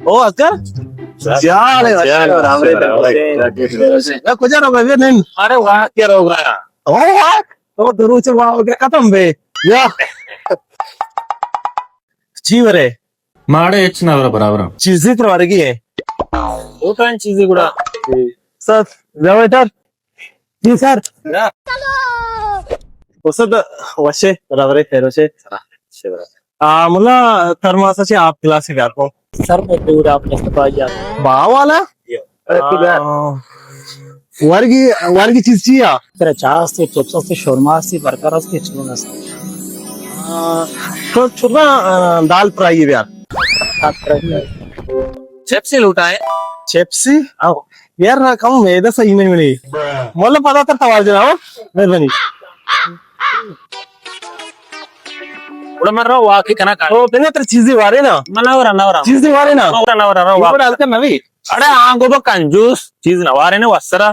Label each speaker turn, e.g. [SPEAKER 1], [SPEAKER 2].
[SPEAKER 1] ओ occur
[SPEAKER 2] चाले
[SPEAKER 1] कुछ रोग है नहीं
[SPEAKER 2] अरे वाह क्या रोग रहा
[SPEAKER 1] ओ वाह तो दरूच वाह हो गया खत्म बे या चीवरे
[SPEAKER 3] మాడే ఇచ్చినవరా బరాబరం
[SPEAKER 1] चीज़ी तो वारगी है
[SPEAKER 2] ಊಟ ಚೀಸಿ ಕೂಡ
[SPEAKER 1] सर वेटर जी सर वसद वशे बराबर है फेरोशे मुला थर्मासाची आप क्लास है आपको
[SPEAKER 4] सर मैं दूर आपने सफाया
[SPEAKER 1] बाव वाला वर्गी वर्गी चीज चाहिए
[SPEAKER 4] तेरा चाह से चिप्स से शोरमा से बर्गर से चिकन से
[SPEAKER 1] तो छोटा दाल फ्राई है यार
[SPEAKER 2] చెప్సీ లూటా
[SPEAKER 1] चिप्सी आओ यार ना कम मेदा सही में मिली मोला पता था तवार जनाओ मेहरबानी
[SPEAKER 2] ఉడమర్రా వాకి కనక
[SPEAKER 1] ओ बिना तेरे चीजें वारे ना
[SPEAKER 2] మనవరా నవరా
[SPEAKER 1] चीजें वारे ना
[SPEAKER 2] నవరా
[SPEAKER 1] ऊपर डालकर नवी
[SPEAKER 2] అడే ఆ గోబ కంజూస్ చీజ్ నవారేనే వస్తరా